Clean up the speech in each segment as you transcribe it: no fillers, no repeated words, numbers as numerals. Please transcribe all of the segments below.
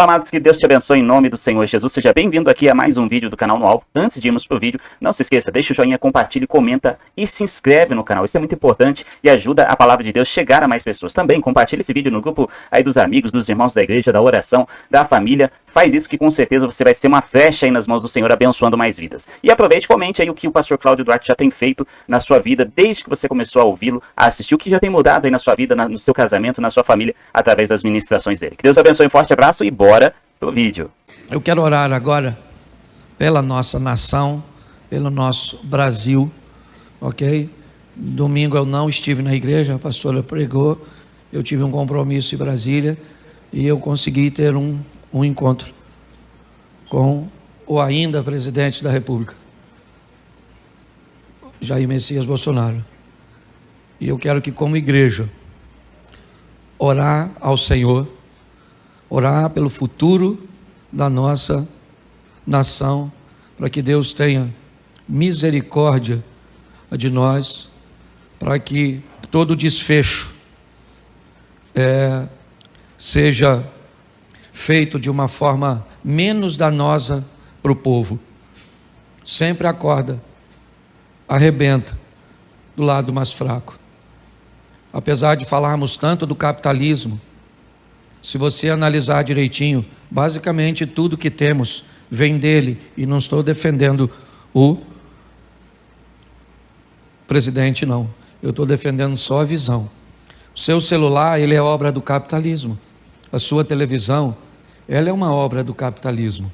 Fala, amados, que Deus te abençoe em nome do Senhor Jesus. Seja bem-vindo aqui a mais um vídeo do canal Noal. Antes de irmos pro vídeo, não se esqueça, deixa o joinha, compartilhe, comenta e se inscreve no canal. Isso é muito importante e ajuda a palavra de Deus chegar a mais pessoas. Também compartilhe esse vídeo no grupo aí dos amigos, dos irmãos da igreja, da oração, da família. Faz isso que com certeza você vai ser uma flecha aí nas mãos do Senhor, abençoando mais vidas. E aproveite e comente aí o que o pastor Cláudio Duarte já tem feito na sua vida, desde que você começou a ouvi-lo, a assistir, o que já tem mudado aí na sua vida, no seu casamento, na sua família, através das ministrações dele. Que Deus abençoe, um forte abraço e bora pro vídeo. Eu quero orar agora pela nossa nação, pelo nosso Brasil, ok? Domingo eu não estive na igreja, a pastora pregou, eu tive um compromisso em Brasília e eu consegui ter um encontro com o ainda presidente da República, Jair Messias Bolsonaro. E eu quero que, como igreja, orar ao Senhor, orar pelo futuro da nossa nação, para que Deus tenha misericórdia de nós, para que todo desfecho seja feito de uma forma menos danosa para o povo. Sempre acorda, arrebenta do lado mais fraco. Apesar de falarmos tanto do capitalismo, se você analisar direitinho, basicamente tudo que temos vem dele, e não estou defendendo o presidente, não. Eu estou defendendo só a visão. O seu celular, ele é obra do capitalismo. A sua televisão, ela é uma obra do capitalismo.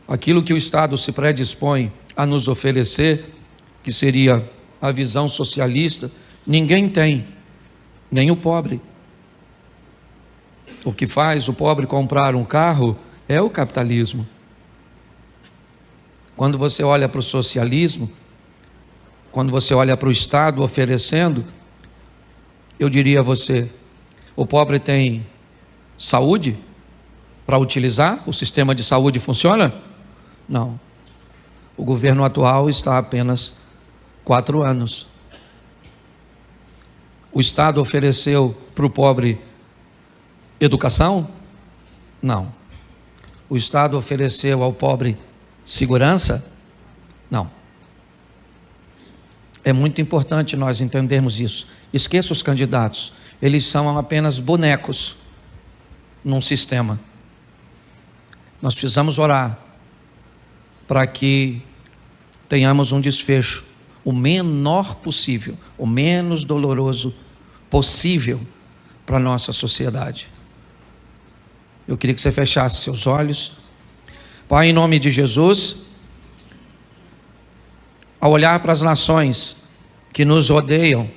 Aquilo que o Estado se predispõe a nos oferecer, que seria a visão socialista, ninguém tem, nem o pobre. O que faz o pobre comprar um carro é o capitalismo. Quando você olha para o socialismo, quando você olha para o Estado oferecendo, eu diria a você, o pobre tem saúde para utilizar? O sistema de saúde funciona? Não. O governo atual está há apenas 4 anos. O Estado ofereceu para o pobre educação? Não. O Estado ofereceu ao pobre segurança? Não. É muito importante nós entendermos isso. Esqueça os candidatos. Eles são apenas bonecos num sistema. Nós precisamos orar para que tenhamos um desfecho o menor possível, o menos doloroso possível para a nossa sociedade. Eu queria que você fechasse seus olhos. Pai, em nome de Jesus, ao olhar para as nações que nos rodeiam,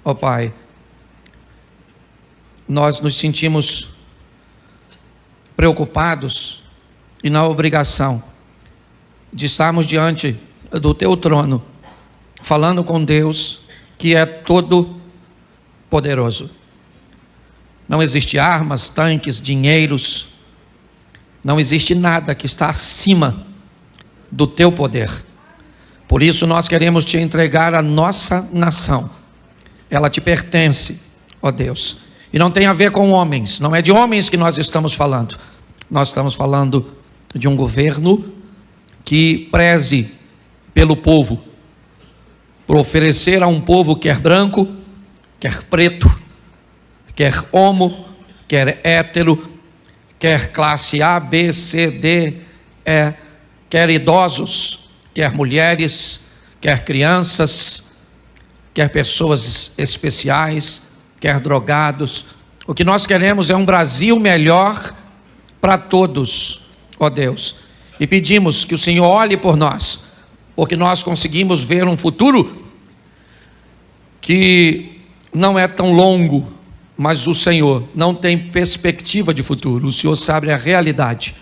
ó Pai, nós nos sentimos preocupados e na obrigação de estarmos diante do Teu trono, falando com Deus que é todo poderoso. Não existe armas, tanques, dinheiros, não existe nada que está acima do Teu poder. Por isso nós queremos Te entregar a nossa nação. Ela Te pertence, ó Deus. E não tem a ver com homens, não é de homens que nós estamos falando. Nós estamos falando de um governo que preze pelo povo, por oferecer a um povo quer branco, quer preto, quer homo, quer hétero, quer classe A, B, C, D, E, quer idosos, quer mulheres, quer crianças, quer pessoas especiais, quer drogados. O que nós queremos é um Brasil melhor para todos, ó Deus. E pedimos que o Senhor olhe por nós, porque nós conseguimos ver um futuro que não é tão longo, mas o Senhor não tem perspectiva de futuro. O Senhor sabe a realidade.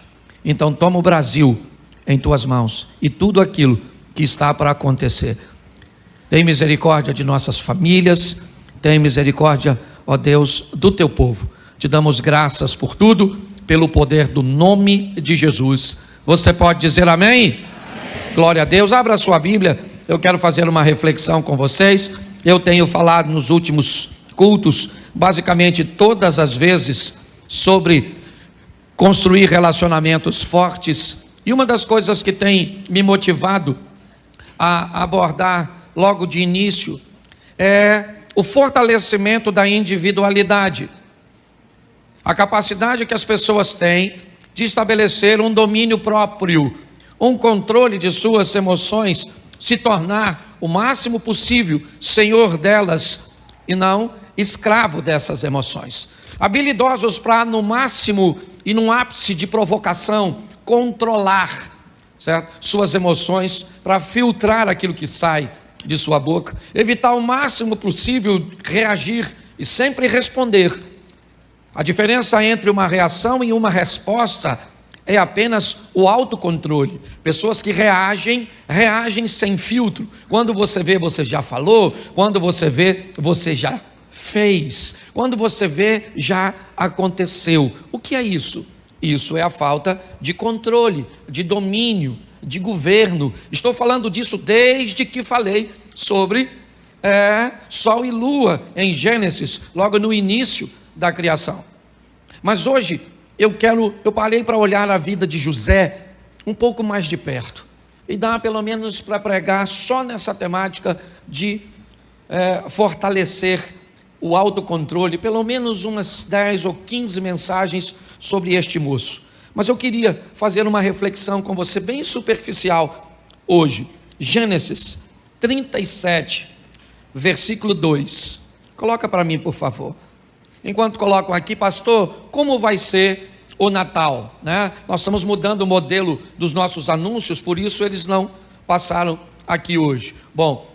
Então toma o Brasil em Tuas mãos e tudo aquilo que está para acontecer. Tem misericórdia de nossas famílias, tem misericórdia, ó Deus, do Teu povo. Te damos graças por tudo, pelo poder do nome de Jesus. Você pode dizer amém? Amém. Glória a Deus. Abra a sua Bíblia, eu quero fazer uma reflexão com vocês. Eu tenho falado nos últimos cultos, basicamente todas as vezes, sobre construir relacionamentos fortes. E uma das coisas que tem me motivado a abordar logo de início é o fortalecimento da individualidade. A capacidade que as pessoas têm de estabelecer um domínio próprio, um controle de suas emoções, se tornar o máximo possível senhor delas e não escravo dessas emoções. Habilidosos para, no máximo e num ápice de provocação, controlar, certo? Suas emoções, para filtrar aquilo que sai de sua boca, evitar o máximo possível reagir e sempre responder. A diferença entre uma reação e uma resposta é apenas o autocontrole. Pessoas que reagem sem filtro. Quando você vê, você já falou. Quando você vê, você já fez. Quando você vê, já aconteceu. O que é isso? Isso é a falta de controle, de domínio, de governo. Estou falando disso desde que falei sobre Sol e Lua em Gênesis, logo no início da criação. Mas hoje eu parei para olhar a vida de José um pouco mais de perto. E dá pelo menos para pregar só nessa temática de fortalecer o autocontrole, pelo menos umas 10 ou 15 mensagens sobre este moço. Mas eu queria fazer uma reflexão com você bem superficial hoje. Gênesis 37, versículo 2. Coloca para mim, por favor. Enquanto colocam aqui, pastor, como vai ser o Natal, né? Nós estamos mudando o modelo dos nossos anúncios, por isso eles não passaram aqui hoje. Bom,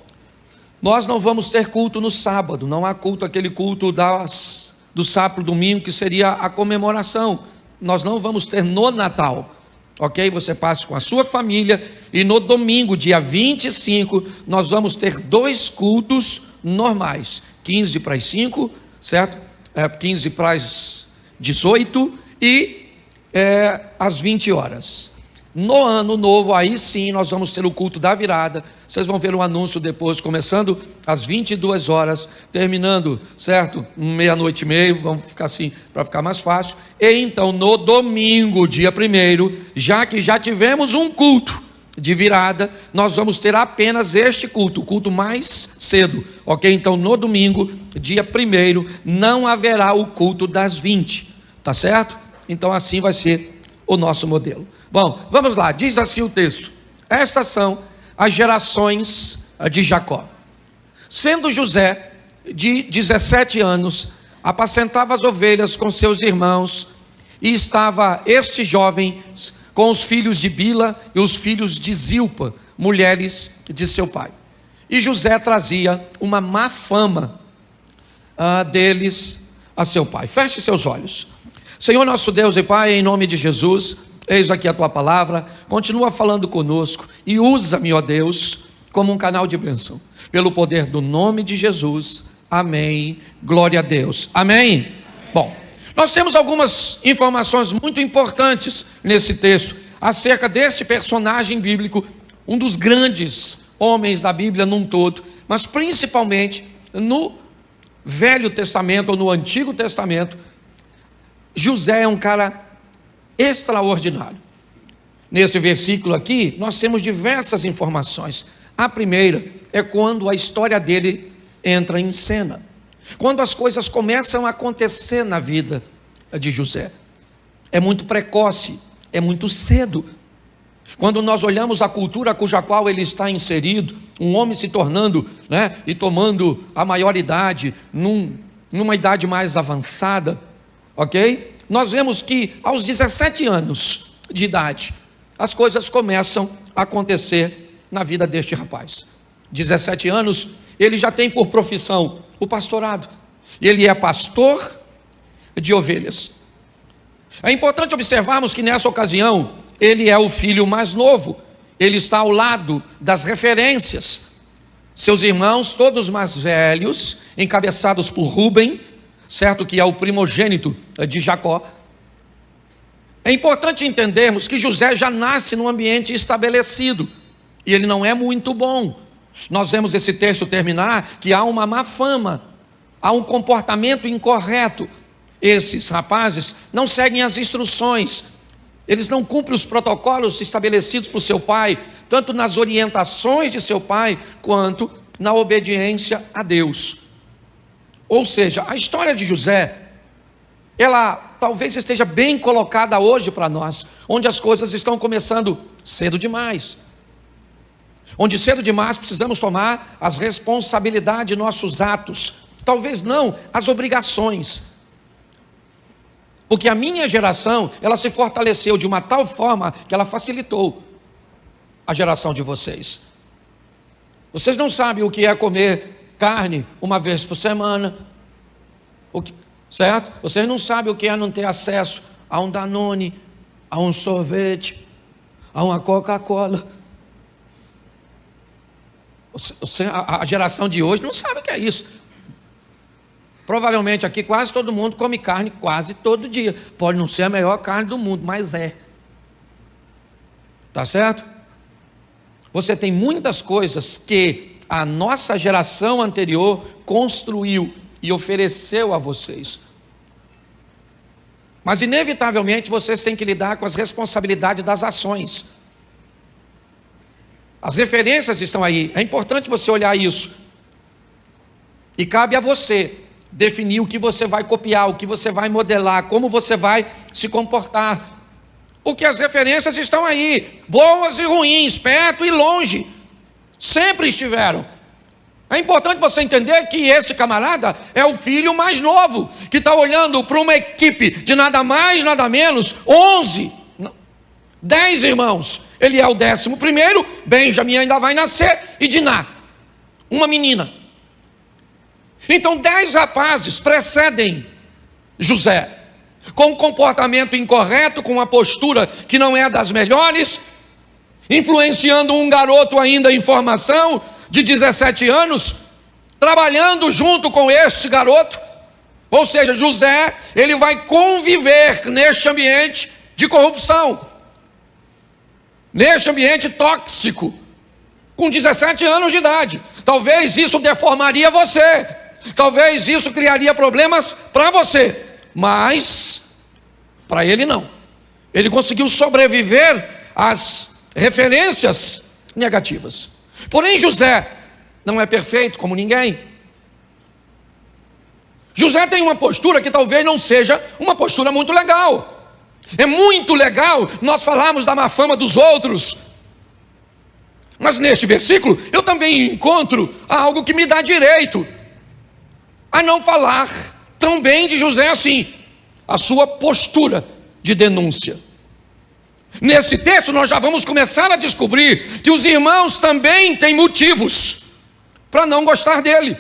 nós não vamos ter culto no sábado, não há culto, aquele culto do sábado, domingo, que seria a comemoração. Nós não vamos ter no Natal, ok? Você passa com a sua família e no domingo, dia 25, nós vamos ter 2 cultos normais, 15 para as 5, certo? 15 para as 18 e às 20 horas. No ano novo, aí sim, nós vamos ter o culto da virada. Vocês vão ver o anúncio depois, começando às 22 horas, terminando, certo? 00:30, vamos ficar assim, para ficar mais fácil. E então, no domingo, dia 1º, já que já tivemos um culto de virada, nós vamos ter apenas este culto, o culto mais cedo, ok? Então, no domingo, dia 1º, não haverá o culto das 20, tá certo? Então, assim vai ser o nosso modelo. Bom, vamos lá, diz assim o texto: estas são as gerações de Jacó. Sendo José de 17 anos, apacentava as ovelhas com seus irmãos, e estava este jovem com os filhos de Bila e os filhos de Zilpa, mulheres de seu pai. E José trazia uma má fama deles a seu pai. Feche seus olhos. Senhor nosso Deus e Pai, em nome de Jesus, eis aqui a Tua palavra, continua falando conosco e usa-me, ó Deus, como um canal de bênção, pelo poder do nome de Jesus, amém, glória a Deus, amém. Bom, nós temos algumas informações muito importantes nesse texto, acerca desse personagem bíblico, um dos grandes homens da Bíblia num todo, mas principalmente no Velho Testamento ou no Antigo Testamento. José é um cara extraordinário. Nesse versículo aqui, nós temos diversas informações. A primeira é quando a história dele entra em cena. Quando as coisas começam a acontecer na vida de José. É muito precoce, é muito cedo. Quando nós olhamos a cultura cuja qual ele está inserido, um homem se tornando, e tomando a maioridade, numa idade mais avançada, ok? Nós vemos que aos 17 anos de idade, as coisas começam a acontecer na vida deste rapaz. 17 anos, ele já tem por profissão o pastorado. Ele é pastor de ovelhas. É importante observarmos que nessa ocasião, ele é o filho mais novo. Ele está ao lado das referências. Seus irmãos, todos mais velhos, encabeçados por Rúben, certo, que é o primogênito de Jacó. É importante entendermos que José já nasce num ambiente estabelecido, e ele não é muito bom. Nós vemos esse texto terminar que há uma má fama, há um comportamento incorreto. esses rapazes não seguem as instruções, eles não cumprem os protocolos estabelecidos por seu pai, tanto nas orientações de seu pai, quanto na obediência a Deus. Ou seja, a história de José, ela talvez esteja bem colocada hoje para nós, onde as coisas estão começando cedo demais. Onde cedo demais precisamos tomar as responsabilidades de nossos atos, talvez não as obrigações. Porque a minha geração, ela se fortaleceu de uma tal forma que ela facilitou a geração de vocês. Vocês não sabem o que é comer carne uma vez por semana, certo? Vocês não sabem o que é não ter acesso a um Danone, a um sorvete, a uma Coca-Cola. A geração de hoje não sabe o que é isso. Provavelmente aqui quase todo mundo come carne quase todo dia. Pode não ser a melhor carne do mundo, mas é. Tá certo? Você tem muitas coisas que a nossa geração anterior construiu e ofereceu a vocês. Mas inevitavelmente vocês têm que lidar com as responsabilidades das ações. As referências estão aí, é importante você olhar isso. E cabe a você definir o que você vai copiar, o que você vai modelar, como você vai se comportar. Porque as referências estão aí, boas e ruins, perto e longe, sempre estiveram. É importante você entender que esse camarada é o filho mais novo, que está olhando para uma equipe de nada mais, nada menos, 10 irmãos. Ele é o 11º, Benjamim ainda vai nascer, e Diná, uma menina. Então 10 rapazes precedem José, com um comportamento incorreto, com uma postura que não é das melhores, influenciando um garoto ainda em formação, de 17 anos, trabalhando junto com este garoto. Ou seja, José, ele vai conviver neste ambiente de corrupção, neste ambiente tóxico, com 17 anos de idade. Talvez isso deformaria você, talvez isso criaria problemas para você, mas para ele não. Ele conseguiu sobreviver às referências negativas. Porém, José não é perfeito como ninguém. José tem uma postura que talvez não seja uma postura muito legal. É muito legal nós falarmos da má fama dos outros, mas neste versículo eu também encontro algo que me dá direito a não falar tão bem de José assim, a sua postura de denúncia. Nesse texto nós já vamos começar a descobrir que os irmãos também têm motivos para não gostar dele,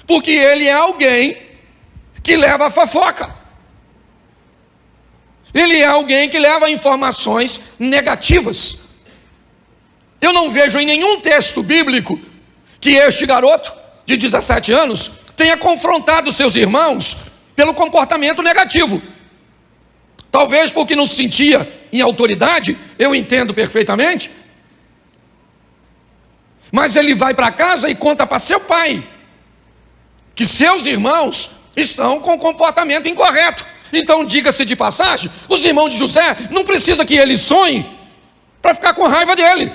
porque ele é alguém que leva a fofoca, ele é alguém que leva informações negativas. Eu não vejo em nenhum texto bíblico que este garoto de 17 anos tenha confrontado seus irmãos pelo comportamento negativo. Talvez porque não se sentia em autoridade, eu entendo perfeitamente. Mas ele vai para casa e conta para seu pai que seus irmãos estão com comportamento incorreto. Então, diga-se de passagem, os irmãos de José não precisam que ele sonhe para ficar com raiva dele.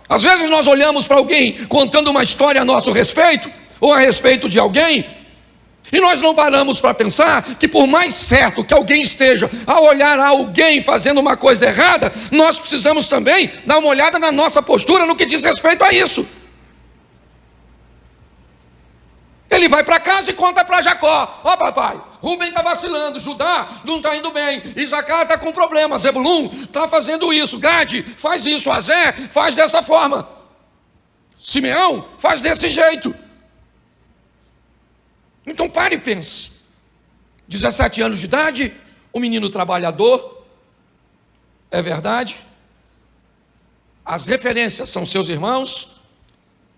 Às vezes nós olhamos para alguém contando uma história a nosso respeito, ou a respeito de alguém, e nós não paramos para pensar que por mais certo que alguém esteja a olhar a alguém fazendo uma coisa errada, nós precisamos também dar uma olhada na nossa postura no que diz respeito a isso. Ele vai para casa e conta para Jacó: ó papai, Rubem está vacilando, Judá não está indo bem, Isacar está com problemas, Zebulun está fazendo isso, Gade faz isso, Azé faz dessa forma, Simeão faz desse jeito. Então pare e pense. 17 anos de idade, um menino trabalhador, é verdade. As referências são seus irmãos,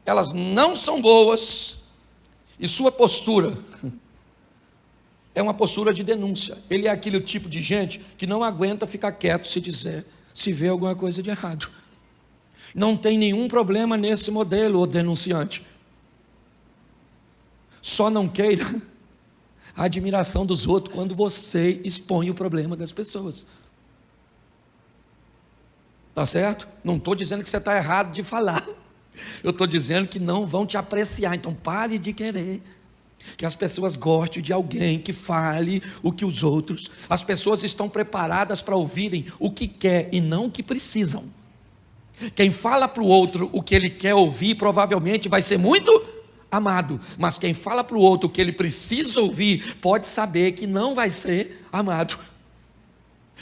elas não são boas, e sua postura é uma postura de denúncia. Ele é aquele tipo de gente que não aguenta ficar quieto se vê alguma coisa de errado. Não tem nenhum problema nesse modelo, o denunciante. Só não queira a admiração dos outros quando você expõe o problema das pessoas. Tá certo? Não estou dizendo que você está errado de falar. Eu estou dizendo que não vão te apreciar. Então pare de querer que as pessoas gostem de alguém que fale o que os outros. As pessoas estão preparadas para ouvirem o que quer e não o que precisam. Quem fala para o outro o que ele quer ouvir provavelmente vai ser muito amado, mas quem fala para o outro o que ele precisa ouvir pode saber que não vai ser amado.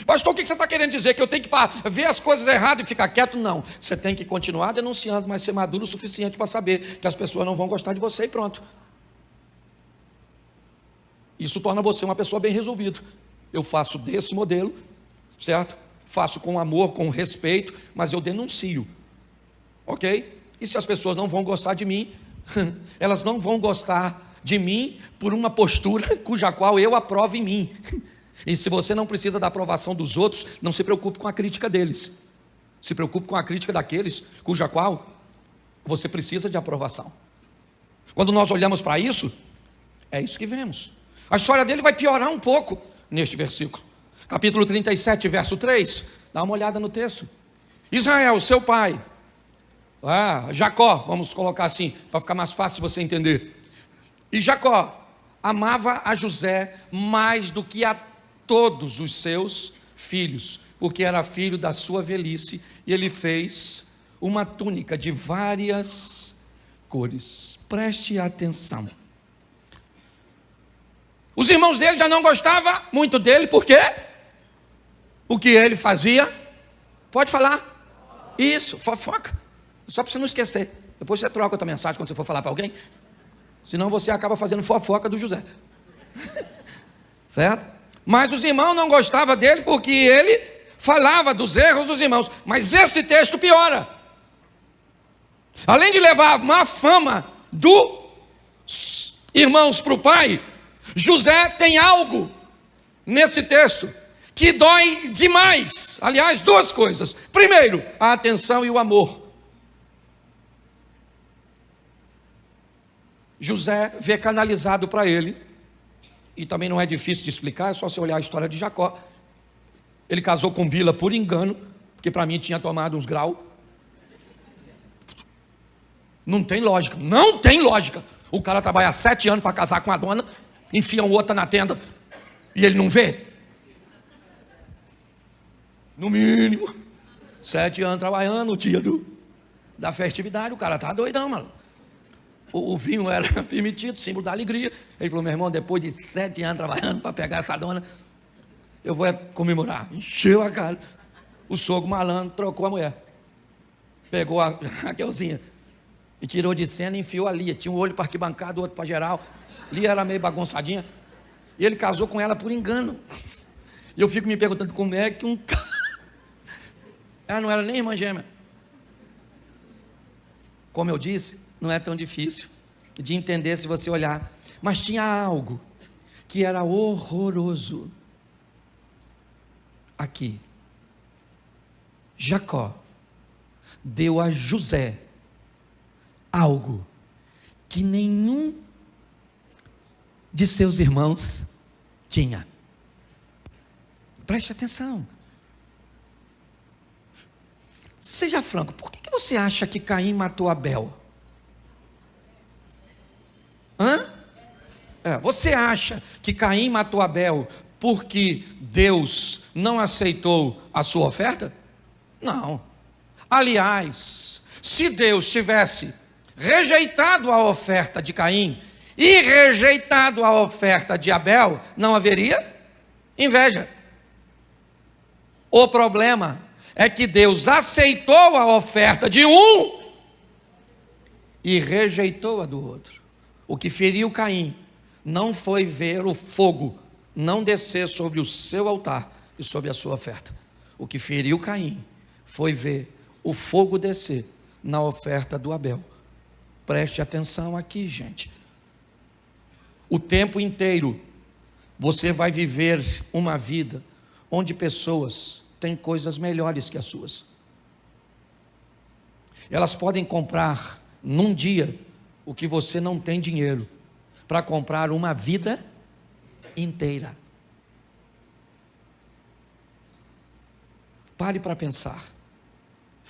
Pastor, o que você está querendo dizer? Que eu tenho que ver as coisas erradas e ficar quieto? Não, você tem que continuar denunciando, mas ser maduro o suficiente para saber que as pessoas não vão gostar de você e pronto. Isso torna você uma pessoa bem resolvida. Eu faço desse modelo, certo? Faço com amor, com respeito, mas eu denuncio, ok? E se as pessoas não vão gostar de mim, elas não vão gostar de mim por uma postura cuja qual eu aprovo em mim. E se você não precisa da aprovação dos outros, não se preocupe com a crítica deles. Se preocupe com a crítica daqueles cuja qual você precisa de aprovação. Quando nós olhamos para isso, é isso que vemos. A história dele vai piorar um pouco neste versículo. Capítulo 37, verso 3. Dá uma olhada no texto. Israel, seu pai. Jacó, vamos colocar assim, para ficar mais fácil de você entender. E Jacó amava a José mais do que a todos os seus filhos, porque era filho da sua velhice, e ele fez uma túnica de várias cores. Preste atenção. Os irmãos dele já não gostavam muito dele, por quê? O que ele fazia? Pode falar? Isso, fofoca. Só para você não esquecer. Depois você troca outra mensagem quando você for falar para alguém. Senão você acaba fazendo fofoca do José. Certo? Mas os irmãos não gostavam dele porque ele falava dos erros dos irmãos. Mas esse texto piora. Além de levar má fama dos irmãos para o pai, José tem algo nesse texto que dói demais. Aliás, duas coisas. Primeiro, a atenção e o amor. José vê canalizado para ele, e também não é difícil de explicar, é só você olhar a história de Jacó. Ele casou com Bila por engano, porque para mim tinha tomado uns graus. Não tem lógica, não tem lógica. O cara trabalha 7 anos para casar com a dona, enfia um outra na tenda, e ele não vê. No mínimo 7 anos trabalhando no dia da festividade, o cara tá doidão, mano. O vinho era permitido, símbolo da alegria. Ele falou, meu irmão, depois de 7 anos trabalhando para pegar essa dona, eu vou comemorar. Encheu a cara. O sogro malandro trocou a mulher. Pegou a Raquelzinha e tirou de cena e enfiou a Lia. Tinha um olho para arquibancada, outro para geral. Lia era meio bagunçadinha. E ele casou com ela por engano. E eu fico me perguntando como é que um cara... Ela não era nem irmã gêmea. Como eu disse, não é tão difícil de entender se você olhar. Mas tinha algo que era horroroso. Aqui. Jacó deu a José algo que nenhum de seus irmãos tinha. Preste atenção. Seja franco, por que você acha que Caim matou Abel? Você acha que Caim matou Abel porque Deus não aceitou a sua oferta? Não. Aliás, se Deus tivesse rejeitado a oferta de Caim e rejeitado a oferta de Abel, não haveria inveja. O problema é que Deus aceitou a oferta de um e rejeitou a do outro. O que feriu Caim não foi ver o fogo não descer sobre o seu altar e sobre a sua oferta. O que feriu Caim foi ver o fogo descer na oferta do Abel. Preste atenção aqui, gente. O tempo inteiro você vai viver uma vida onde pessoas têm coisas melhores que as suas. Elas podem comprar num dia o que você não tem dinheiro, para comprar uma vida inteira. Pare para pensar.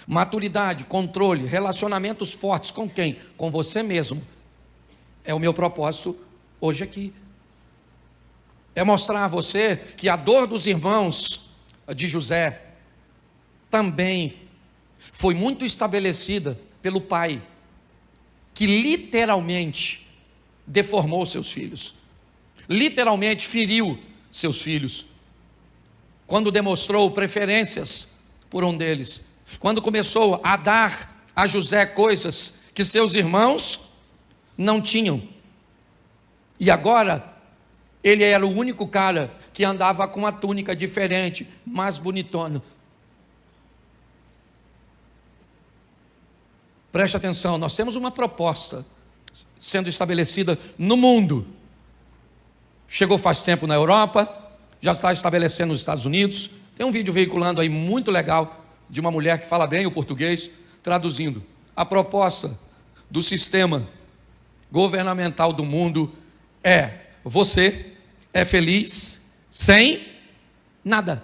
Maturidade, controle, relacionamentos fortes com quem? Com você mesmo. É o meu propósito hoje aqui. É mostrar a você que a dor dos irmãos de José também foi muito estabelecida pelo pai, que literalmente deformou seus filhos, literalmente feriu seus filhos, quando demonstrou preferências por um deles, quando começou a dar a José coisas que seus irmãos não tinham. E agora ele era o único cara que andava com uma túnica diferente, mais bonitona. Preste atenção, nós temos uma proposta sendo estabelecida no mundo. Chegou faz tempo na Europa, já está estabelecendo nos Estados Unidos. Tem um vídeo veiculando aí muito legal de uma mulher que fala bem o português, traduzindo. A proposta do sistema governamental do mundo é: você é feliz sem nada.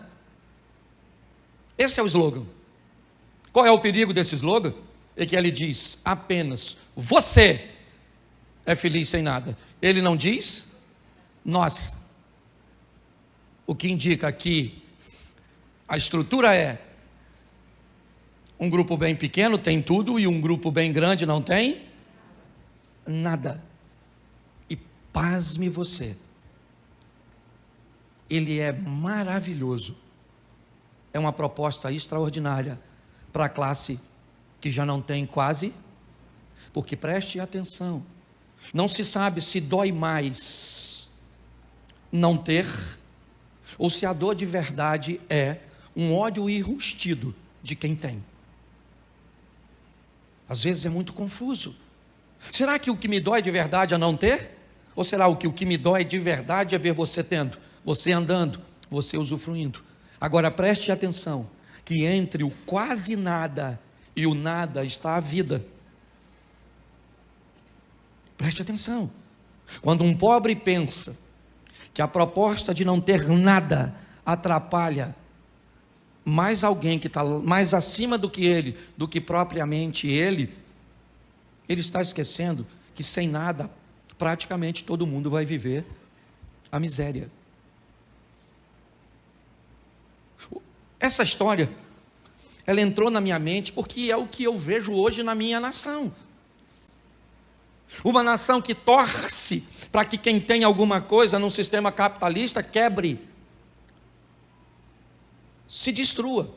Esse é o slogan. Qual é o perigo desse slogan? É que ele diz apenas você é feliz sem nada. Ele não diz nós. O que indica que a estrutura é: um grupo bem pequeno tem tudo e um grupo bem grande não tem nada. E pasme você, ele é maravilhoso. É uma proposta extraordinária para a classe que já não tem quase, porque preste atenção, não se sabe se dói mais não ter, ou se a dor de verdade é um ódio enrustido de quem tem. Às vezes é muito confuso. Será que o que me dói de verdade é não ter? Ou será que o que me dói de verdade é ver você tendo, você andando, você usufruindo? Agora preste atenção, que entre o quase nada e o nada está a vida. Preste atenção. Quando um pobre pensa que a proposta de não ter nada atrapalha mais alguém que está mais acima do que ele, do que propriamente ele está esquecendo que sem nada, praticamente todo mundo vai viver a miséria. Essa história, ela entrou na minha mente porque é o que eu vejo hoje na minha nação. Uma nação que torce para que quem tem alguma coisa num sistema capitalista quebre, se destrua,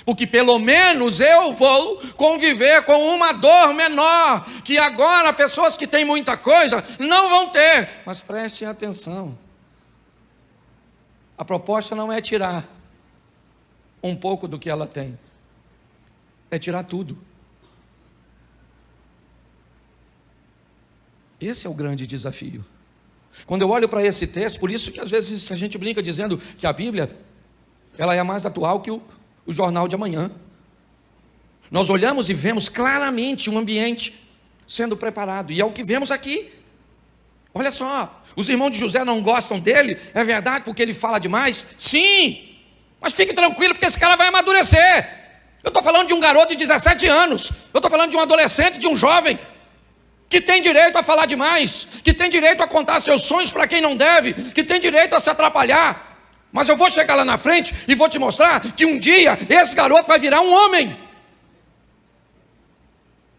porque pelo menos eu vou conviver com uma dor menor, que agora pessoas que têm muita coisa não vão ter. Mas prestem atenção, a proposta não é tirar um pouco do que ela tem, é tirar tudo. Esse é o grande desafio. Quando eu olho para esse texto, por isso que às vezes a gente brinca dizendo que a Bíblia, ela é mais atual que o jornal de amanhã. Nós olhamos e vemos claramente um ambiente sendo preparado, e é o que vemos aqui. Olha só, os irmãos de José não gostam dele, é verdade, porque ele fala demais? Sim, mas fique tranquilo, porque esse cara vai amadurecer. Eu estou falando de um garoto de 17 anos, eu estou falando de um adolescente, de um jovem, que tem direito a falar demais, que tem direito a contar seus sonhos para quem não deve, que tem direito a se atrapalhar. Mas eu vou chegar lá na frente e vou te mostrar que um dia esse garoto vai virar um homem.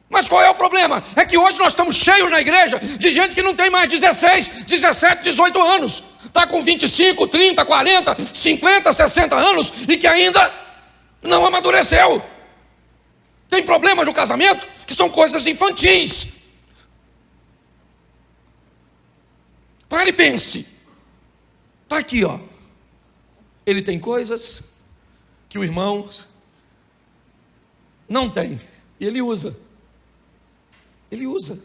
Mas qual é o problema? É que hoje nós estamos cheios na igreja de gente que não tem mais 16, 17, 18 anos. Está com 25, 30, 40, 50, 60 anos e que ainda não amadureceu. Tem problemas no casamento que são coisas infantis. Pare e pense. Está aqui, ó. Ele tem coisas que o irmão não tem, e ele usa. Ele usa.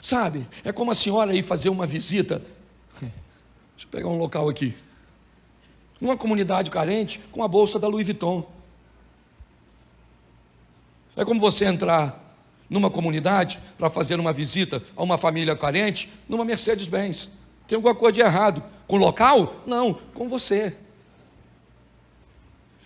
Sabe, é como a senhora ir fazer uma visita. Deixa eu pegar um local aqui. Numa comunidade carente, com a bolsa da Louis Vuitton. É como você entrar numa comunidade para fazer uma visita a uma família carente numa Mercedes-Benz. Tem alguma coisa de errado com o local? Não, com você.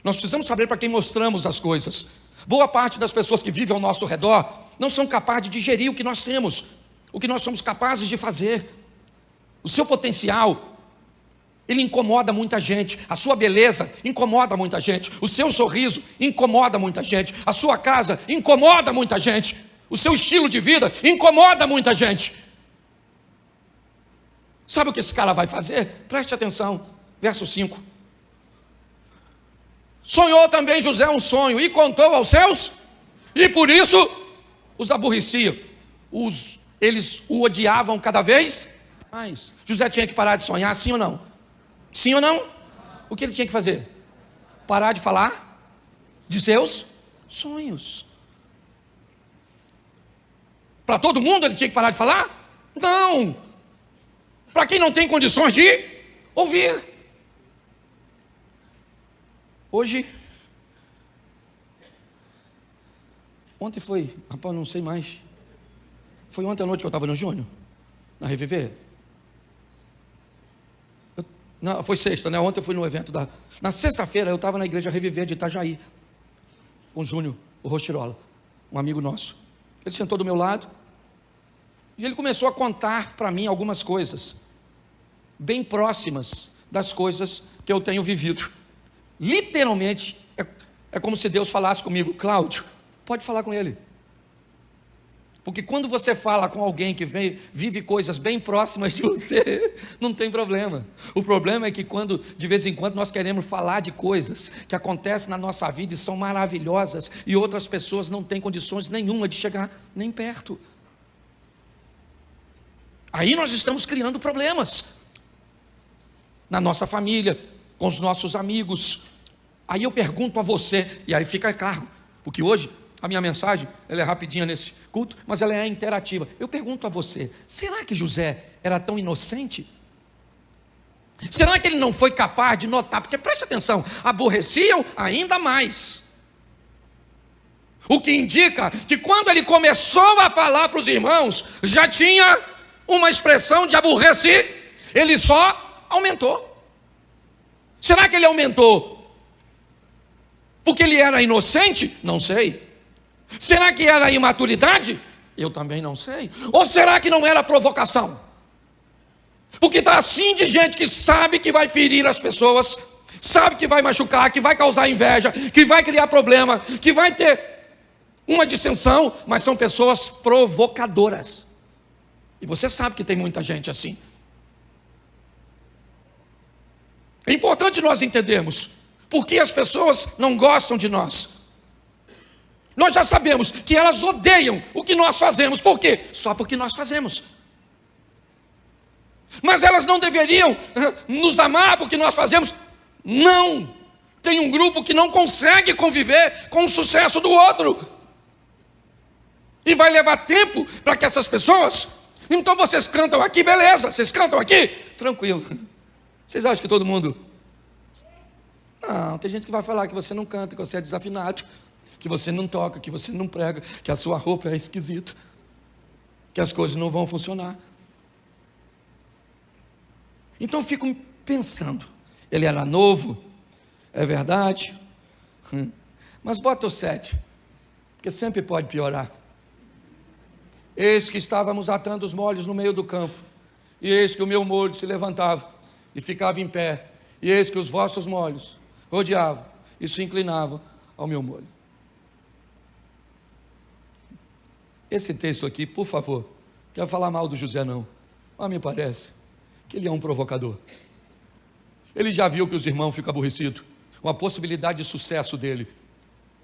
Nós precisamos saber para quem mostramos as coisas. Boa parte das pessoas que vivem ao nosso redor não são capazes de digerir o que nós temos, o que nós somos capazes de fazer. O seu potencial, ele incomoda muita gente. A sua beleza incomoda muita gente. O seu sorriso incomoda muita gente. A sua casa incomoda muita gente. O seu estilo de vida incomoda muita gente. Sabe o que esse cara vai fazer? Preste atenção, verso 5. Sonhou também José um sonho e contou aos seus, e por isso os aborrecia. Eles o odiavam cada vez mais. José tinha que parar de sonhar, sim ou não? Sim ou não? O que ele tinha que fazer? Parar de falar de seus sonhos. Para todo mundo ele tinha que parar de falar? Não. Para quem não tem condições de ouvir. Hoje, ontem foi, rapaz, não sei mais. Foi ontem à noite que eu estava no Júnior, na Reviver. Não, foi sexta, né? Ontem eu fui no evento na sexta-feira eu estava na igreja Reviver de Itajaí, com o Júnior, o Rochirola, um amigo nosso. Ele sentou do meu lado e ele começou a contar para mim algumas coisas, bem próximas das coisas que eu tenho vivido. Literalmente, é como se Deus falasse comigo: Cláudio, pode falar com ele. Porque quando você fala com alguém que vive coisas bem próximas de você, não tem problema. O problema é que quando, de vez em quando, nós queremos falar de coisas que acontecem na nossa vida e são maravilhosas, e outras pessoas não têm condições nenhuma de chegar nem perto. Aí nós estamos criando problemas na nossa família, com os nossos amigos. Aí eu pergunto a você, e aí fica a cargo, porque hoje a minha mensagem ela é rapidinha nesse culto, mas ela é interativa. Eu pergunto a você: será que José era tão inocente? Será que ele não foi capaz de notar? Porque preste atenção, aborreciam ainda mais. O que indica que quando ele começou a falar para os irmãos, já tinha uma expressão de aborrecer, ele só aumentou. Será que ele aumentou porque ele era inocente? Não sei. Será que era imaturidade? Eu também não sei. Ou será que não era provocação? Porque está assim de gente que sabe que vai ferir as pessoas, sabe que vai machucar, que vai causar inveja, que vai criar problema, que vai ter uma dissensão, mas são pessoas provocadoras. E você sabe que tem muita gente assim. É importante nós entendermos por que as pessoas não gostam de nós. Nós já sabemos que elas odeiam o que nós fazemos. Por quê? Só porque nós fazemos. Mas elas não deveriam nos amar porque nós fazemos? Não. Tem um grupo que não consegue conviver com o sucesso do outro. E vai levar tempo para que essas pessoas... Então vocês cantam aqui, beleza. Vocês cantam aqui, tranquilo. Vocês acham que todo mundo... Não, tem gente que vai falar que você não canta, que você é desafinado, que você não toca, que você não prega, que a sua roupa é esquisita, que as coisas não vão funcionar. Então eu fico pensando, ele era novo, é verdade, mas bota o 7, porque sempre pode piorar. Eis que estávamos atando os molhos no meio do campo, e eis que o meu molho se levantava e ficava em pé, e eis que os vossos molhos rodeavam e se inclinavam ao meu molho. Esse texto aqui, por favor, não quero falar mal do José não, mas me parece que ele é um provocador. Ele já viu que os irmãos ficam aborrecidos com a possibilidade de sucesso dele,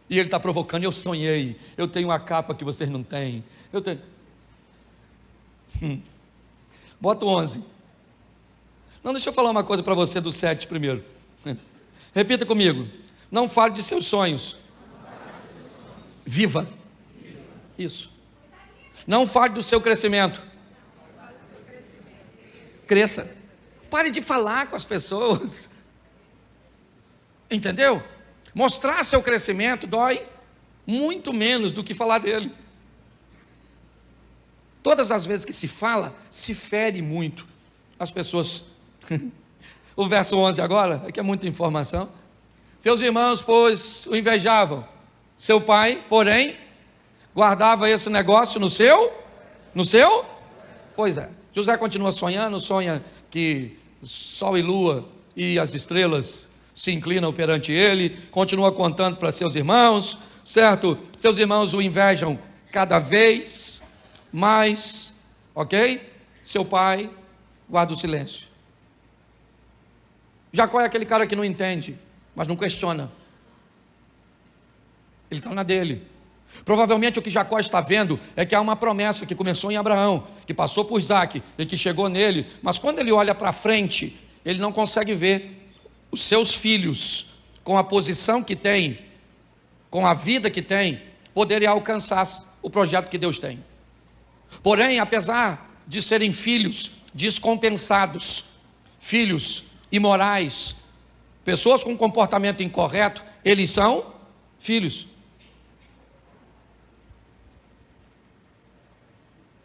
e ele está provocando. Eu sonhei, eu tenho uma capa que vocês não têm, eu tenho... Bota o 11. Não, deixa eu falar uma coisa para você do 7 primeiro. Repita comigo: não fale de seus sonhos, viva. Isso. Não fale do seu crescimento, cresça. Pare de falar com as pessoas. Entendeu? Mostrar seu crescimento dói muito menos do que falar dele. Todas as vezes que se fala, se fere muito as pessoas. O verso 11 agora, é que é muita informação. Seus irmãos, pois, o invejavam. Seu pai, porém, guardava esse negócio no seu? Pois é. José continua sonhando, sonha que sol e lua e as estrelas se inclinam perante ele, continua contando para seus irmãos, certo? Seus irmãos o invejam cada vez mais, ok? Seu pai guarda o silêncio. Jacó é aquele cara que não entende, mas não questiona. Ele está na dele. Provavelmente o que Jacó está vendo é que há uma promessa que começou em Abraão, que passou por Isaac e que chegou nele, mas quando ele olha para frente, ele não consegue ver os seus filhos, com a posição que tem, com a vida que tem, poderem alcançar o projeto que Deus tem. Porém, apesar de serem filhos descompensados, filhos imorais, pessoas com comportamento incorreto, eles são filhos.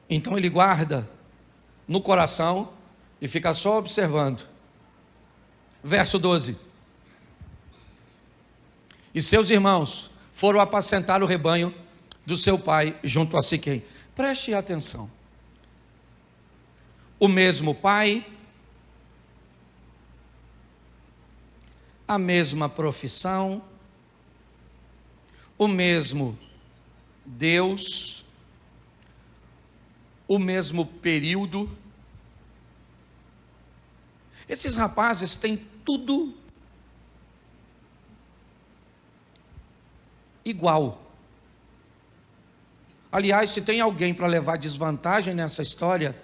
Então ele guarda no coração e fica só observando. Verso 12. E seus irmãos foram apacentar o rebanho do seu pai junto a Siquém. Preste atenção. O mesmo pai, a mesma profissão, o mesmo Deus, o mesmo período. Esses rapazes têm tudo igual. Aliás, se tem alguém para levar desvantagem nessa história,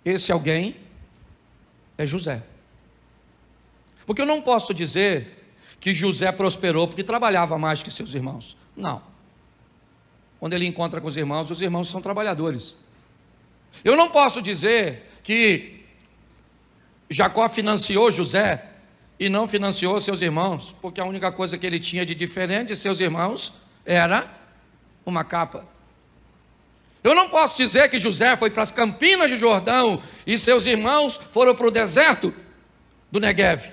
esse alguém é José. Porque eu não posso dizer que José prosperou porque trabalhava mais que seus irmãos. Não. Quando ele encontra com os irmãos são trabalhadores. Eu não posso dizer que Jacó financiou José e não financiou seus irmãos, porque a única coisa que ele tinha de diferente de seus irmãos era uma capa. Eu não posso dizer que José foi para as campinas de Jordão e seus irmãos foram para o deserto do Negueve,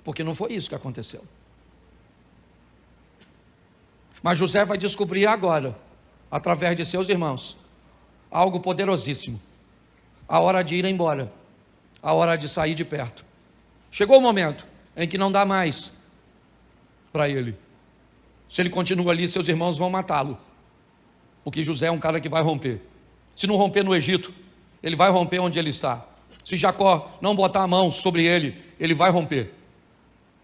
porque não foi isso que aconteceu. Mas José vai descobrir agora, através de seus irmãos, algo poderosíssimo. A hora de ir embora, a hora de sair de perto. Chegou o momento em que não dá mais para ele. Se ele continua ali, seus irmãos vão matá-lo, porque José é um cara que vai romper. Se não romper no Egito, ele vai romper onde ele está. Se Jacó não botar a mão sobre ele, ele vai romper,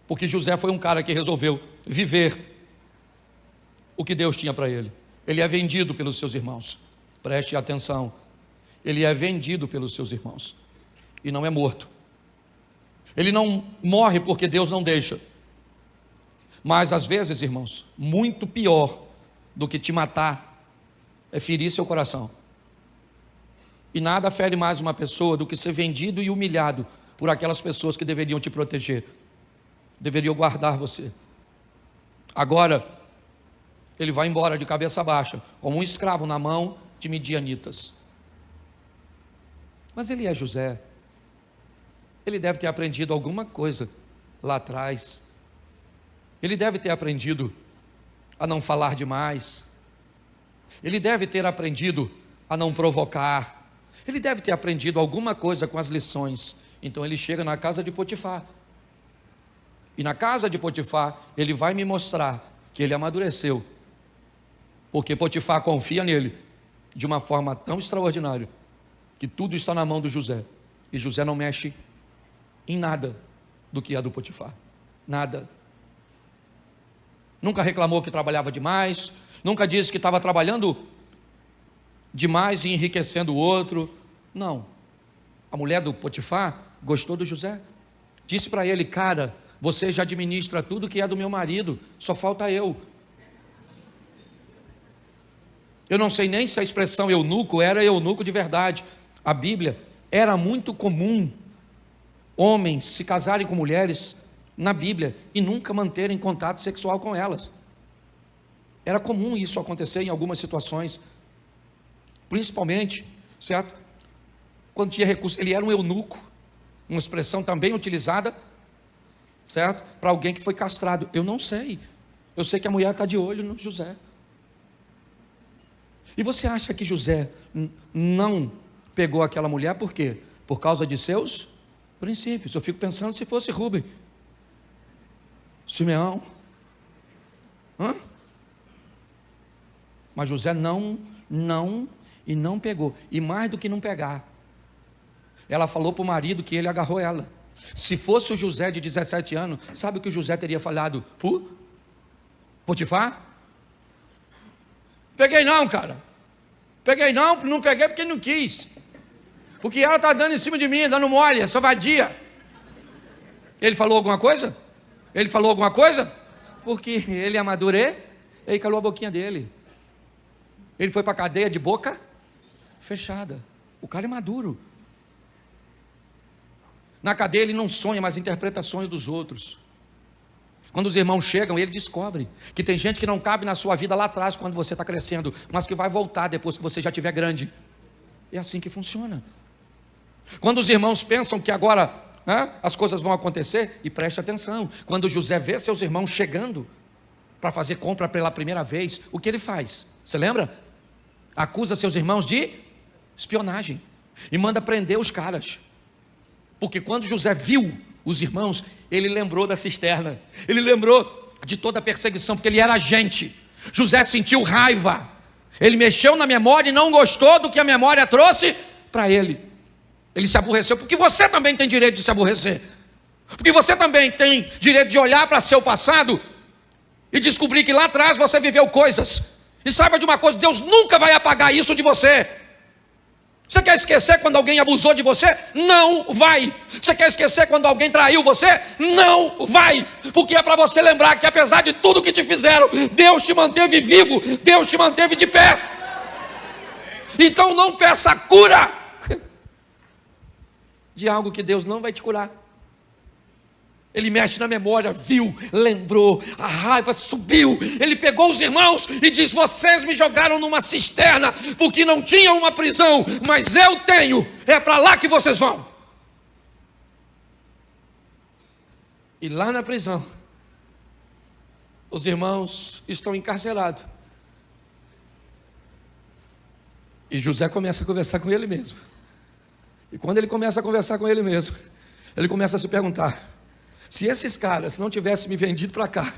porque José foi um cara que resolveu viver o que Deus tinha para ele. Ele é vendido pelos seus irmãos. Preste atenção. Ele é vendido pelos seus irmãos e não é morto. Ele não morre porque Deus não deixa. Mas às vezes, irmãos, muito pior do que te matar é ferir seu coração. E nada fere mais uma pessoa do que ser vendido e humilhado por aquelas pessoas que deveriam te proteger, deveriam guardar você. Agora ele vai embora de cabeça baixa, como um escravo na mão de midianitas. Mas ele é José. Ele deve ter aprendido alguma coisa lá atrás. Ele deve ter aprendido a não falar demais. Ele deve ter aprendido a não provocar. Ele deve ter aprendido alguma coisa com as lições. Então ele chega na casa de Potifar. E na casa de Potifar, ele vai me mostrar que ele amadureceu. Porque Potifar confia nele de uma forma tão extraordinária que tudo está na mão do José. E José não mexe em nada do que é do Potifar. Nada. Nunca reclamou que trabalhava demais. Nunca disse que estava trabalhando demais e enriquecendo o outro. Não. A mulher do Potifar gostou do José. Disse para ele: cara, você já administra tudo que é do meu marido, só falta eu. Eu não sei nem se a expressão eunuco era eunuco de verdade. A Bíblia, era muito comum homens se casarem com mulheres na Bíblia e nunca manterem contato sexual com elas. Era comum isso acontecer em algumas situações. principalmente, certo? Quando tinha recurso, ele era um eunuco, uma expressão também utilizada, certo? Para alguém que foi castrado. Eu não sei. Eu sei que a mulher está de olho no José. E você acha que José não pegou aquela mulher por quê? Por causa de seus princípios. Eu fico pensando se fosse Rubem, Simeão. Mas José não pegou. E mais do que não pegar, ela falou para o marido que ele agarrou ela. Se fosse o José de 17 anos, sabe o que o José teria falado? Potifar? Peguei não, cara. Peguei não peguei porque não quis. Porque ela está dando em cima de mim, dando mole, essa vadia. Ele falou alguma coisa? Ele falou alguma coisa? Porque ele amadureceu, ele calou a boquinha dele. Ele foi para a cadeia de boca fechada. O cara é maduro. Na cadeia ele não sonha, mas interpreta sonhos dos outros. Quando os irmãos chegam, ele descobre que tem gente que não cabe na sua vida lá atrás, quando você está crescendo, mas que vai voltar depois que você já estiver grande. É assim que funciona. Quando os irmãos pensam que agora as coisas vão acontecer, e preste atenção, quando José vê seus irmãos chegando para fazer compra pela primeira vez, o que ele faz? Você lembra? Acusa seus irmãos de espionagem e manda prender os caras. Porque quando José viu os irmãos, ele lembrou da cisterna, ele lembrou de toda a perseguição, porque ele era agente. José sentiu raiva, ele mexeu na memória e não gostou do que a memória trouxe para ele. Ele se aborreceu, porque você também tem direito de se aborrecer, porque você também tem direito de olhar para seu passado e descobrir que lá atrás você viveu coisas. E saiba de uma coisa, Deus nunca vai apagar isso de você. Você quer esquecer quando alguém abusou de você? Não vai. Você quer esquecer quando alguém traiu você? Não vai. Porque é para você lembrar que apesar de tudo que te fizeram, Deus te manteve vivo, Deus te manteve de pé. Então não peça cura de algo que Deus não vai te curar. Ele mexe na memória, viu, lembrou, a raiva subiu. Ele pegou os irmãos e diz: vocês me jogaram numa cisterna porque não tinham uma prisão, mas eu tenho, é para lá que vocês vão. E lá na prisão, os irmãos estão encarcerados. E José começa a conversar com ele mesmo. E quando ele começa a conversar com ele mesmo, ele começa a se perguntar: se esses caras não tivessem me vendido para cá,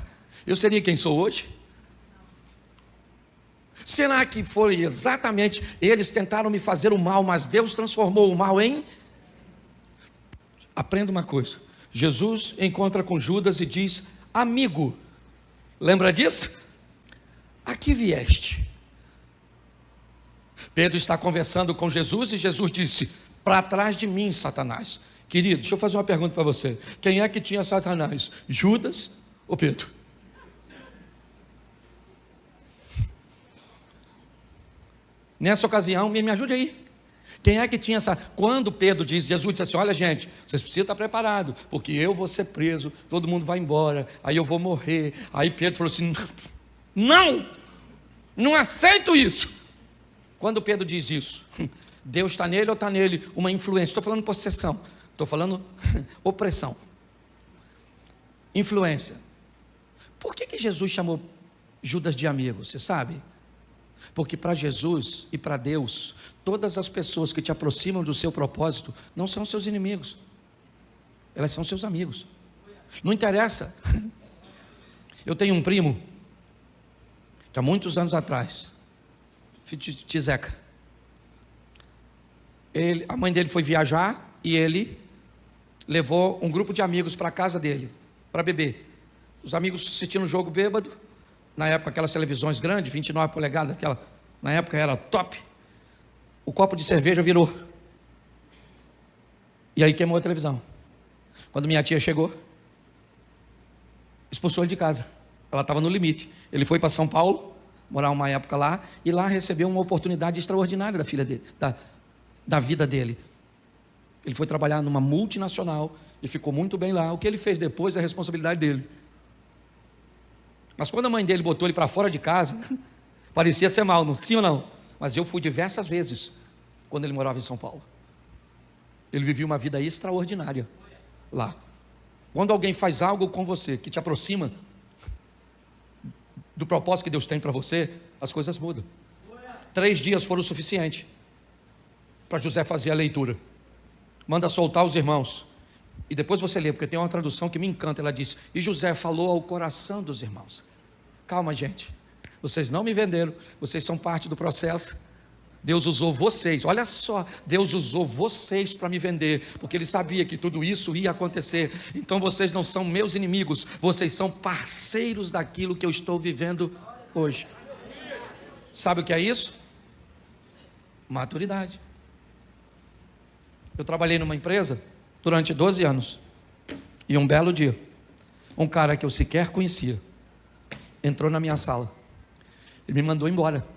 eu seria quem sou hoje? Será que foi exatamente eles tentaram me fazer o mal, mas Deus transformou o mal em... Aprenda uma coisa. Jesus encontra com Judas e diz: amigo, lembra disso? A que vieste? Pedro está conversando com Jesus e Jesus disse: para trás de mim, Satanás. Querido, deixa eu fazer uma pergunta para você. Quem é que tinha Satanás? Judas ou Pedro? Nessa ocasião, me ajude aí. Quem é que tinha essa... Quando Pedro diz, Jesus disse assim: olha gente, vocês precisam estar preparados, porque eu vou ser preso, todo mundo vai embora, aí eu vou morrer. Aí Pedro falou assim: não aceito isso. Quando Pedro diz isso, Deus está nele ou está nele uma influência? Estou falando possessão. Estou falando opressão, influência. Por que Jesus chamou Judas de amigo? Você sabe? Porque para Jesus e para Deus, todas as pessoas que te aproximam do seu propósito não são seus inimigos, elas são seus amigos. Não interessa. Eu tenho um primo que há muitos anos atrás, Tizeca, a mãe dele foi viajar e ele levou um grupo de amigos para a casa dele, para beber. Os amigos assistindo o jogo bêbado, na época aquelas televisões grandes, 29 polegadas, na época era top. O copo de cerveja virou. E aí queimou a televisão. Quando minha tia chegou, expulsou ele de casa. Ela estava no limite. Ele foi para São Paulo, morar uma época lá, e lá recebeu uma oportunidade extraordinária da filha dele, da vida dele. Ele foi trabalhar numa multinacional e ficou muito bem lá. O que ele fez depois é a responsabilidade dele. Mas quando a mãe dele botou ele para fora de casa, parecia ser mal, não? Sim ou não? mas eu fui diversas vezes quando ele morava em São Paulo. Ele vivia uma vida extraordinária lá. Quando alguém faz algo com você que te aproxima do propósito que Deus tem para você, as coisas mudam. 3 dias foram o suficiente para José fazer a leitura. Manda soltar os irmãos. E depois você lê, porque tem uma tradução que me encanta. Ela diz: e José falou ao coração dos irmãos. Calma, gente. Vocês não me venderam. Vocês são parte do processo. Deus usou vocês. Olha só, Deus usou vocês para me vender, porque Ele sabia que tudo isso ia acontecer. Então vocês não são meus inimigos. Vocês são parceiros daquilo que eu estou vivendo hoje. Sabe o que é isso? Maturidade. Eu trabalhei numa empresa durante 12 anos. E um belo dia, um cara que eu sequer conhecia entrou na minha sala. Ele me mandou embora.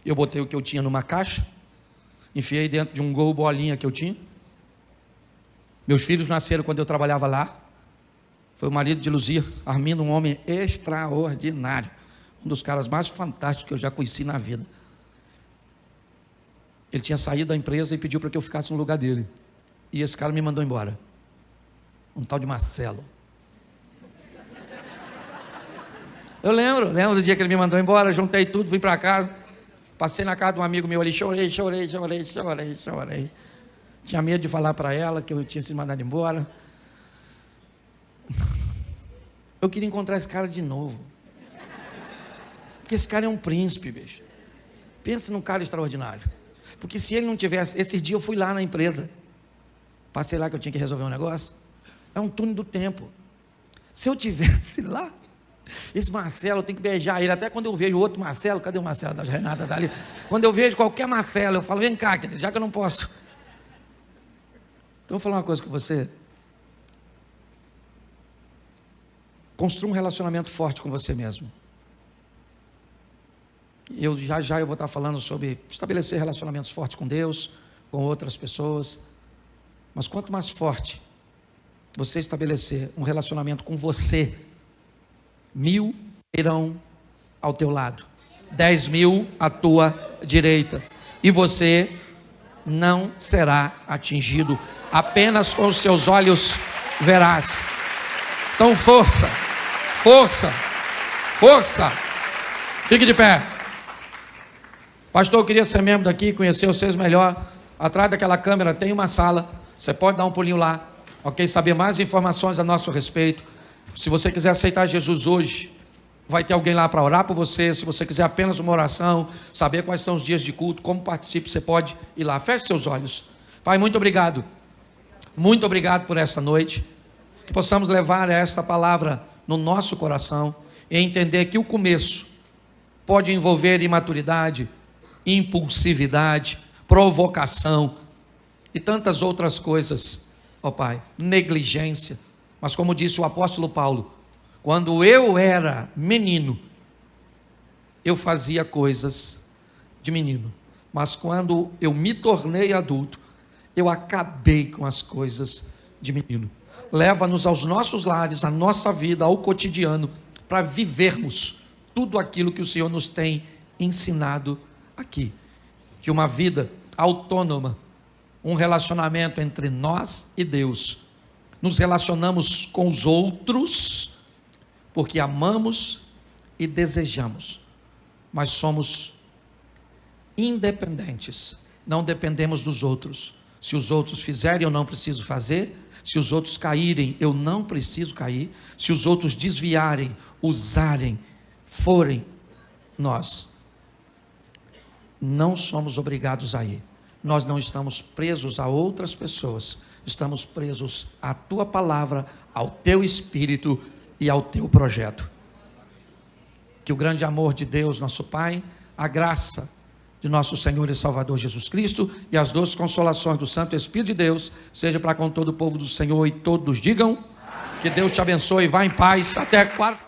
Eu botei o que eu tinha numa caixa, enfiei dentro de um Gol bolinha que eu tinha. Meus filhos nasceram quando eu trabalhava lá. Foi o marido de Luzia, Armindo, um homem extraordinário. Um dos caras mais fantásticos que eu já conheci na vida. Ele tinha saído da empresa e pediu para que eu ficasse no lugar dele. E esse cara me mandou embora. Um tal de Marcelo. Eu lembro do dia que ele me mandou embora. Juntei tudo, vim para casa. Passei na casa de um amigo meu ali, chorei. Tinha medo de falar para ela que eu tinha sido mandado embora. Eu queria encontrar esse cara de novo. Porque esse cara é um príncipe, bicho. Pensa num cara extraordinário. Porque se ele não tivesse... Esse dia eu fui lá na empresa. Passei lá que eu tinha que resolver um negócio. É um túnel do tempo. Se eu tivesse lá... Esse Marcelo, eu tenho que beijar ele. Até quando eu vejo outro Marcelo, cadê o Marcelo da Renata dali? Quando eu vejo qualquer Marcelo, eu falo: vem cá, já que eu não posso. Então eu vou falar uma coisa com você. Construa um relacionamento forte com você mesmo. Eu já vou estar falando sobre estabelecer relacionamentos fortes com Deus, com outras pessoas. Mas quanto mais forte você estabelecer um relacionamento com você, 1000 irão ao teu lado, 10.000 à tua direita, e você não será atingido. Apenas com os seus olhos verás. Então força. Fique de pé. Pastor, eu queria ser membro daqui, conhecer vocês melhor. Atrás daquela câmera tem uma sala. Você pode dar um pulinho lá, ok? Saber mais informações a nosso respeito. Se você quiser aceitar Jesus hoje, vai ter alguém lá para orar por você. Se você quiser apenas uma oração, saber quais são os dias de culto, como participe, você pode ir lá. Feche seus olhos. Pai, muito obrigado. Muito obrigado por esta noite. Que possamos levar esta palavra no nosso coração e entender que o começo pode envolver imaturidade, impulsividade, provocação e tantas outras coisas, ó Pai, negligência. Mas como disse o apóstolo Paulo, quando eu era menino, eu fazia coisas de menino. Mas quando eu me tornei adulto, eu acabei com as coisas de menino. Leva-nos aos nossos lares, à nossa vida, ao cotidiano, para vivermos tudo aquilo que o Senhor nos tem ensinado aqui. Que uma vida autônoma, um relacionamento entre nós e Deus. Nos relacionamos com os outros porque amamos e desejamos, mas somos independentes, não dependemos dos outros. Se os outros fizerem, eu não preciso fazer. Se os outros caírem, eu não preciso cair. Se os outros desviarem, usarem, forem, nós não somos obrigados a ir. Nós não estamos presos a outras pessoas. Estamos presos à tua palavra, ao teu espírito e ao teu projeto. Que o grande amor de Deus, nosso Pai, a graça de nosso Senhor e Salvador Jesus Cristo e as doces consolações do Santo Espírito de Deus seja para com todo o povo do Senhor, e todos digam: que Deus te abençoe. Vá em paz. Até quarta.